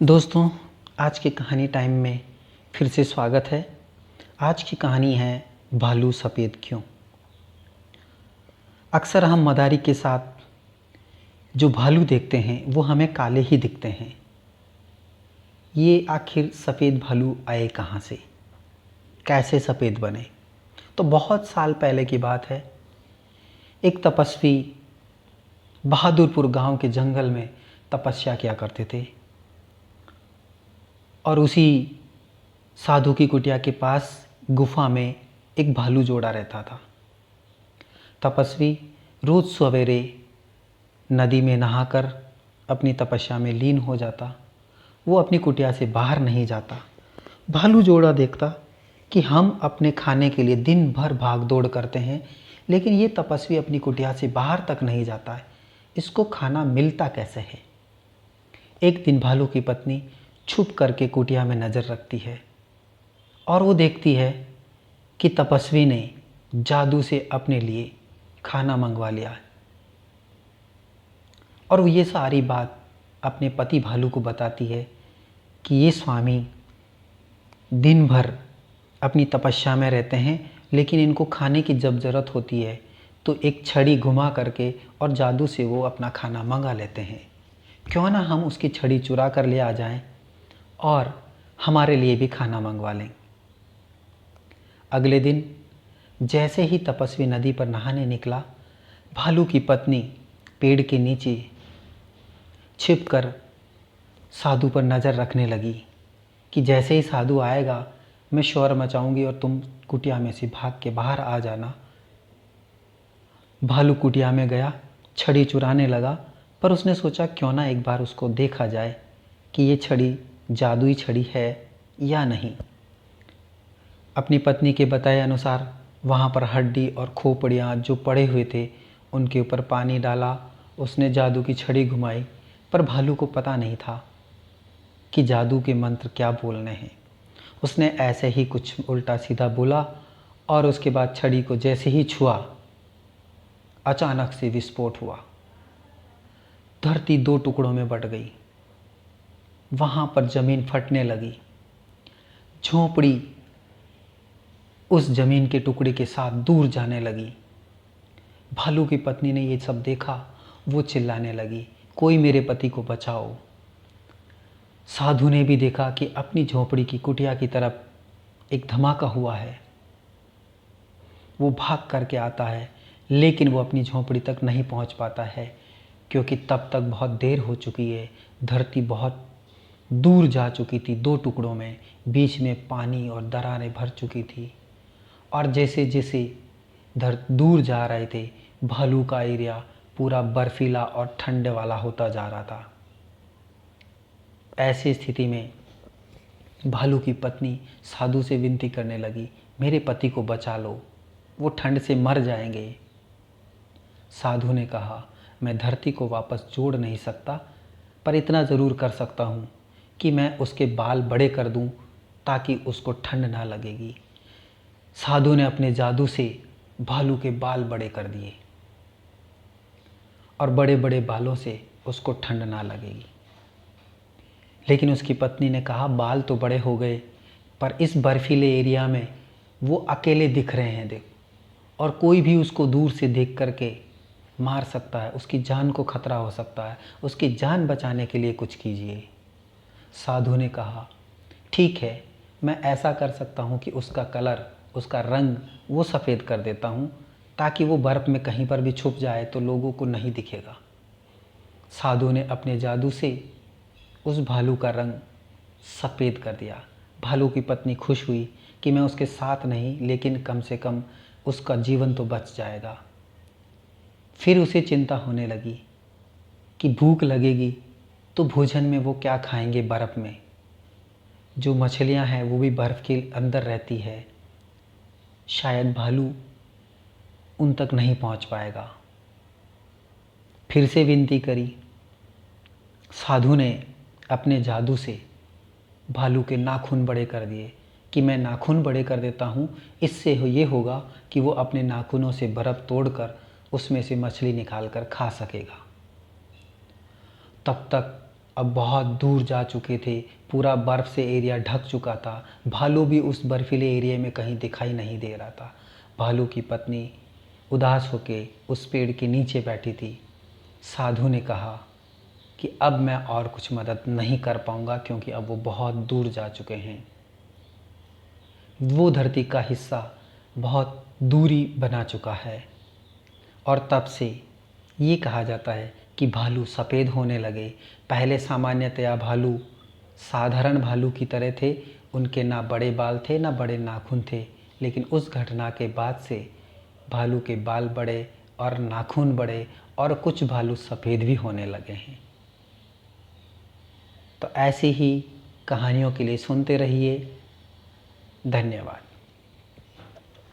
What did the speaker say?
दोस्तों, आज की कहानी टाइम में फिर से स्वागत है। आज की कहानी है भालू सफ़ेद क्यों। अक्सर हम मदारी के साथ जो भालू देखते हैं वो हमें काले ही दिखते हैं। ये आखिर सफ़ेद भालू आए कहाँ से, कैसे सफ़ेद बने? तो बहुत साल पहले की बात है। एक तपस्वी बहादुरपुर गांव के जंगल में तपस्या किया करते थे और उसी साधु की कुटिया के पास गुफा में एक भालू जोड़ा रहता था। तपस्वी रोज़ सवेरे नदी में नहाकर अपनी तपस्या में लीन हो जाता। वो अपनी कुटिया से बाहर नहीं जाता। भालू जोड़ा देखता कि हम अपने खाने के लिए दिन भर भाग दौड़ करते हैं, लेकिन ये तपस्वी अपनी कुटिया से बाहर तक नहीं जाता है। इसको खाना मिलता कैसे है? एक दिन भालू की पत्नी छुप करके कुटिया में नज़र रखती है और वो देखती है कि तपस्वी ने जादू से अपने लिए खाना मंगवा लिया है। और वो ये सारी बात अपने पति भालू को बताती है कि ये स्वामी दिन भर अपनी तपस्या में रहते हैं, लेकिन इनको खाने की जब ज़रूरत होती है तो एक छड़ी घुमा करके और जादू से वो अपना खाना मंगा लेते हैं। क्यों ना हम उसकी छड़ी चुरा कर ले आ जाएं और हमारे लिए भी खाना मंगवा लें। अगले दिन जैसे ही तपस्वी नदी पर नहाने निकला, भालू की पत्नी पेड़ के नीचे छिपकर साधु पर नज़र रखने लगी कि जैसे ही साधु आएगा मैं शोर मचाऊंगी और तुम कुटिया में से भाग के बाहर आ जाना। भालू कुटिया में गया, छड़ी चुराने लगा, पर उसने सोचा क्यों ना एक बार उसको देखा जाए कि ये छड़ी जादुई छड़ी है या नहीं। अपनी पत्नी के बताए अनुसार वहाँ पर हड्डी और खोपड़ियाँ जो पड़े हुए थे उनके ऊपर पानी डाला। उसने जादू की छड़ी घुमाई, पर भालू को पता नहीं था कि जादू के मंत्र क्या बोलने हैं। उसने ऐसे ही कुछ उल्टा सीधा बोला और उसके बाद छड़ी को जैसे ही छुआ, अचानक से विस्फोट हुआ। धरती दो टुकड़ों में बट गई। वहाँ पर ज़मीन फटने लगी। झोंपड़ी उस ज़मीन के टुकड़े के साथ दूर जाने लगी। भालू की पत्नी ने ये सब देखा। वो चिल्लाने लगी, कोई मेरे पति को बचाओ। साधु ने भी देखा कि अपनी झोंपड़ी की कुटिया की तरफ एक धमाका हुआ है। वो भाग करके आता है, लेकिन वो अपनी झोंपड़ी तक नहीं पहुंच पाता है क्योंकि तब तक बहुत देर हो चुकी है। धरती बहुत दूर जा चुकी थी, दो टुकड़ों में, बीच में पानी और दरारें भर चुकी थी। और जैसे जैसे दूर जा रहे थे, भालू का एरिया पूरा बर्फीला और ठंडे वाला होता जा रहा था। ऐसी स्थिति में भालू की पत्नी साधु से विनती करने लगी, मेरे पति को बचा लो, वो ठंड से मर जाएंगे। साधु ने कहा, मैं धरती को वापस जोड़ नहीं सकता, पर इतना ज़रूर कर सकता हूँ कि मैं उसके बाल बड़े कर दूँ ताकि उसको ठंड ना लगेगी। साधु ने अपने जादू से भालू के बाल बड़े कर दिए और बड़े बड़े बालों से उसको ठंड ना लगेगी। लेकिन उसकी पत्नी ने कहा, बाल तो बड़े हो गए, पर इस बर्फीले एरिया में वो अकेले दिख रहे हैं देख, और कोई भी उसको दूर से देख करके मार सकता है, उसकी जान को खतरा हो सकता है। उसकी जान बचाने के लिए कुछ कीजिए। साधु ने कहा, ठीक है, मैं ऐसा कर सकता हूँ कि उसका कलर, उसका रंग वो सफ़ेद कर देता हूँ ताकि वो बर्फ़ में कहीं पर भी छुप जाए तो लोगों को नहीं दिखेगा। साधु ने अपने जादू से उस भालू का रंग सफ़ेद कर दिया। भालू की पत्नी खुश हुई कि मैं उसके साथ नहीं, लेकिन कम से कम उसका जीवन तो बच जाएगा। फिर उसे चिंता होने लगी कि भूख लगेगी तो भोजन में वो क्या खाएंगे। बर्फ़ में जो मछलियां हैं वो भी बर्फ़ के अंदर रहती है, शायद भालू उन तक नहीं पहुंच पाएगा। फिर से विनती करी। साधु ने अपने जादू से भालू के नाखून बड़े कर दिए कि मैं नाखून बड़े कर देता हूँ, इससे ये होगा कि वो अपने नाखूनों से बर्फ़ तोड़कर उसमें से मछली निकाल कर खा सकेगा। तब तक अब बहुत दूर जा चुके थे। पूरा बर्फ़ से एरिया ढक चुका था। भालू भी उस बर्फीले एरिया में कहीं दिखाई नहीं दे रहा था। भालू की पत्नी उदास होके उस पेड़ के नीचे बैठी थी। साधु ने कहा कि अब मैं और कुछ मदद नहीं कर पाऊँगा, क्योंकि अब वो बहुत दूर जा चुके हैं। वो धरती का हिस्सा बहुत दूरी बना चुका है। और तब से ये कहा जाता है कि भालू सफ़ेद होने लगे। पहले सामान्यतया भालू साधारण भालू की तरह थे। उनके ना बड़े बाल थे ना बड़े नाखून थे। लेकिन उस घटना के बाद से भालू के बाल बड़े और नाखून बड़े, और कुछ भालू सफ़ेद भी होने लगे हैं। तो ऐसी ही कहानियों के लिए सुनते रहिए। धन्यवाद।